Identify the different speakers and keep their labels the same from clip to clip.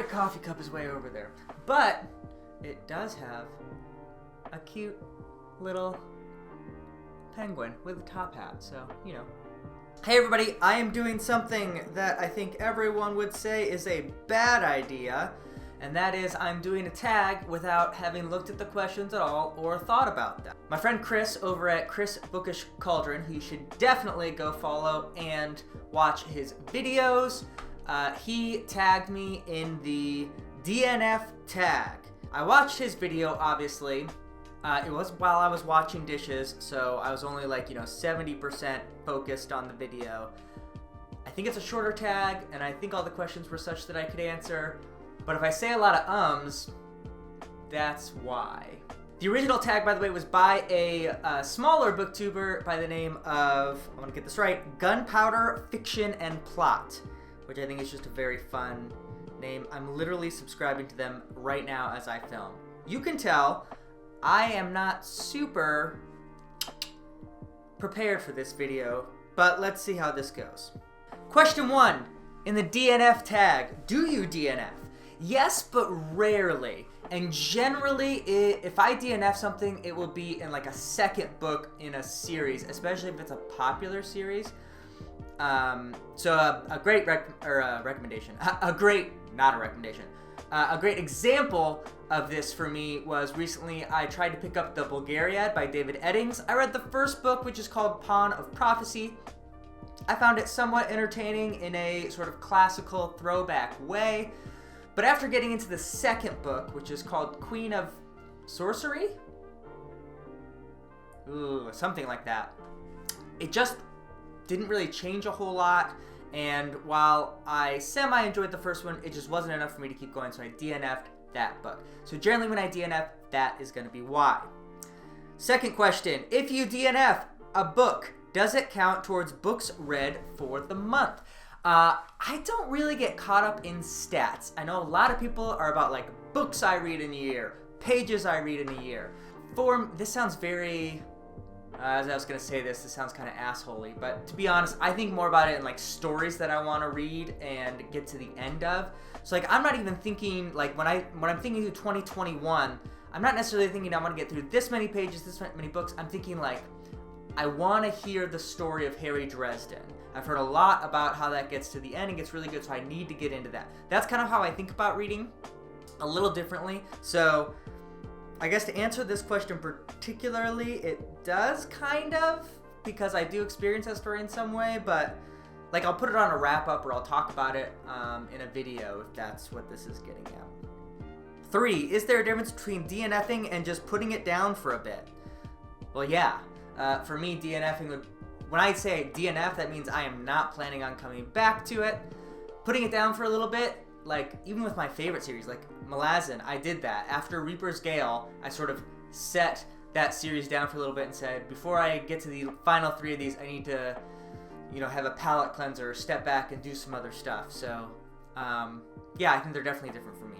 Speaker 1: my coffee cup is way over there. But it does have a cute little penguin with a top hat, so, you know. Hey everybody, I am doing something that I think everyone would say is a bad idea, and that is I'm doing a tag without having looked at the questions at all or thought about them. My friend Chris over at Chris Bookish Cauldron, who you should definitely go follow and watch his videos, he tagged me in the DNF Tag. I watched his video, obviously. It was while I was washing dishes, so I was only like, 70% focused on the video. I think it's a shorter tag, and I think all the questions were such that I could answer. But if I say a lot of ums, that's why. The original tag, by the way, was by a smaller booktuber by the name of, I want to get this right, Gunpowder Fiction and Plot, which I think is just a very fun name. I'm literally subscribing to them right now as I film. You can tell I am not super prepared for this video, but let's see how this goes. Question 1, in the DNF tag, do you DNF? Yes, but rarely. And generally, if I DNF something, it will be in like a second book in a series, especially if it's a popular series. So a great recommendation, a great example of this for me was recently I tried to pick up the Bulgariad by David Eddings. I read the first book, which is called Pawn of Prophecy. I found it somewhat entertaining in a sort of classical throwback way. But after getting into the second book, which is called Queen of Sorcery? Ooh, something like that. It just didn't really change a whole lot. And while I semi-enjoyed the first one, it just wasn't enough for me to keep going, so I DNF'd that book. So generally when I DNF, that is going to be why. Second question, if you DNF a book, does it count towards books read for the month? I don't really get caught up in stats. I know a lot of people are about like books I read in a year, pages I read in a year. This sounds very... as I was going to say this sounds kind of assholey, but to be honest, I think more about it in like stories that I want to read and get to the end of. So like I'm not even thinking like when I'm thinking through 2021, I'm not necessarily thinking I want to get through this many pages, this many books. I'm thinking like I want to hear the story of Harry Dresden. I've heard a lot about how that gets to the end and gets really good, so I need to get into that. That's kind of how I think about reading, a little differently. So I guess to answer this question particularly, it does kind of, because I do experience that story in some way, but like I'll put it on a wrap-up or I'll talk about it in a video if that's what this is getting at. 3, is there a difference between DNFing and just putting it down for a bit? Well, yeah. For me, DNFing would, when I say DNF, that means I am not planning on coming back to it. Putting it down for a little bit, like even with my favorite series, like Malazan, I did that. After Reaper's Gale, I sort of set that series down for a little bit and said, before I get to the final 3 of these, I need to, have a palate cleanser, step back and do some other stuff. So, yeah, I think they're definitely different for me.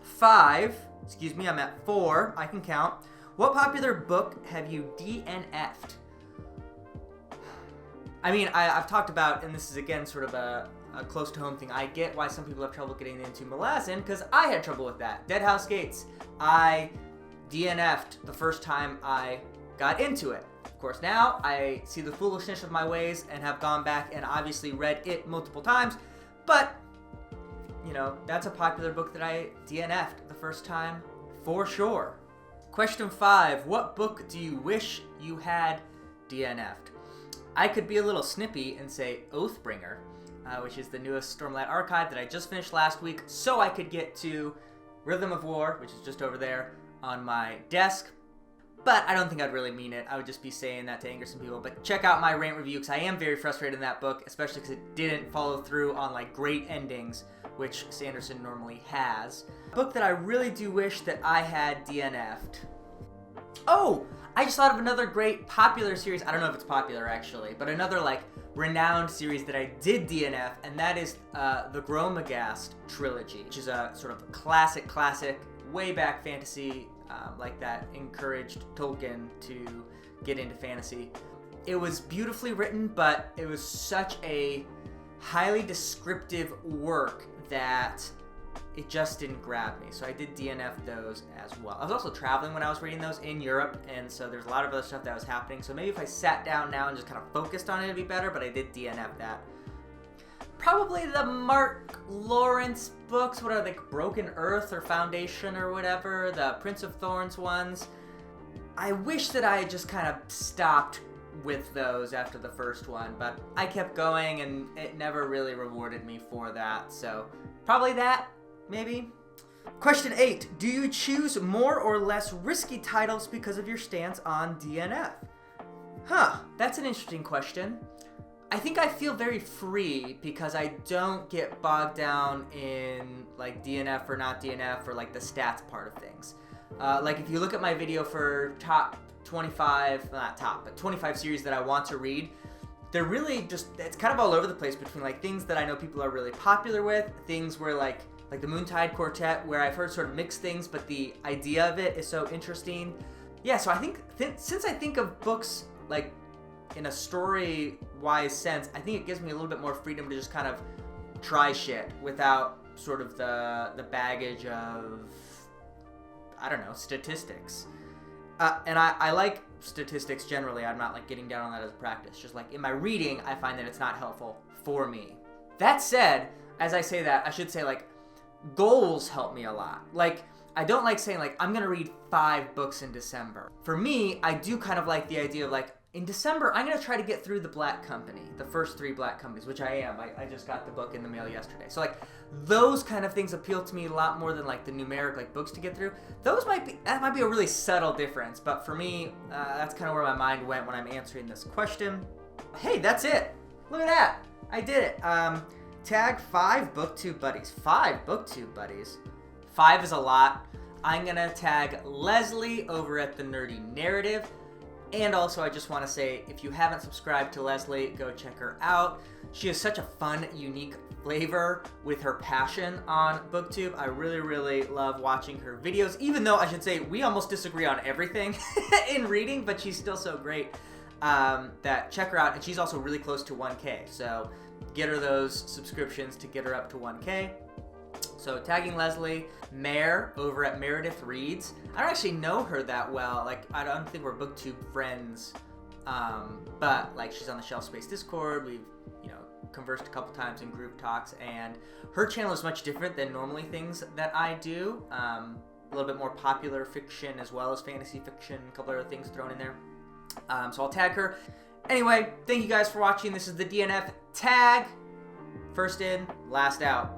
Speaker 1: 5, I'm at 4, I can count. What popular book have you DNF'd? I mean, I've talked about, and this is again sort of a close to home thing. I get why some people have trouble getting into Malazan, because I had trouble with that. Dead House Gates, I DNF'd the first time I got into it. Of course, now I see the foolishness of my ways and have gone back and obviously read it multiple times, but, that's a popular book that I DNF'd the first time for sure. Question 5, what book do you wish you had DNF'd? I could be a little snippy and say Oathbringer, which is the newest Stormlight Archive that I just finished last week, so I could get to Rhythm of War, which is just over there on my desk. But I don't think I'd really mean it. I would just be saying that to anger some people. But check out my rant review, because I am very frustrated in that book, especially because it didn't follow through on like great endings, which Sanderson normally has. A book that I really do wish that I had DNF'd. Oh! I just thought of another great popular series. I don't know if it's popular actually, but another like renowned series that I did DNF, and that is the Gromagast trilogy, which is a sort of classic, way back fantasy, like that encouraged Tolkien to get into fantasy. It was beautifully written, but it was such a highly descriptive work that it just didn't grab me. So I did DNF those as well. I was also traveling when I was reading those in Europe, and so there's a lot of other stuff that was happening. So maybe if I sat down now and just kind of focused on it, it'd be better, but I did DNF that. Probably the Mark Lawrence books, what are they, Broken Earth or Foundation or whatever, the Prince of Thorns ones. I wish that I had just kind of stopped with those after the first one, but I kept going and it never really rewarded me for that, so probably that, maybe. Question 8, do you choose more or less risky titles because of your stance on DNF? That's an interesting question. I think I feel very free because I don't get bogged down in like DNF or not DNF or like the stats part of things. Like if you look at my video for top 25, not top, but 25 series that I want to read, they're really just, it's kind of all over the place between like things that I know people are really popular with, things where like the Moontide Quartet, where I've heard sort of mixed things, but the idea of it is so interesting. Yeah, so I think, since I think of books like in a story-wise sense, I think it gives me a little bit more freedom to just kind of try shit without sort of the baggage of, I don't know, statistics. And I like statistics generally. I'm not like getting down on that as a practice. Just like in my reading, I find that it's not helpful for me. That said, as I say that, I should say like goals help me a lot. Like I don't like saying like I'm gonna read 5 books in December. For me, I do kind of like the idea of like in December, I'm going to try to get through the Black Company, the first 3 Black Companies, which I am. I just got the book in the mail yesterday. So, like, those kind of things appeal to me a lot more than, like, the numeric, like, books to get through. That might be a really subtle difference. But for me, that's kind of where my mind went when I'm answering this question. Hey, that's it. Look at that. I did it. Tag 5 BookTube Buddies. 5 BookTube Buddies. 5 is a lot. I'm going to tag Leslie over at The Nerdy Narrative. And also, I just want to say, if you haven't subscribed to Leslie, go check her out. She has such a fun, unique flavor with her passion on BookTube. I really, really love watching her videos, even though I should say we almost disagree on everything in reading, but she's still so great that check her out. And she's also really close to 1K, so get her those subscriptions to get her up to 1K. So tagging Leslie, Mare over at Meredith Reads. I don't actually know her that well. Like, I don't think we're BookTube friends, but like she's on the Shelf Space Discord. We've, conversed a couple times in group talks, and her channel is much different than normally things that I do. A little bit more popular fiction as well as fantasy fiction, a couple other things thrown in there. So I'll tag her. Anyway, thank you guys for watching. This is the DNF Tag. First in, last out.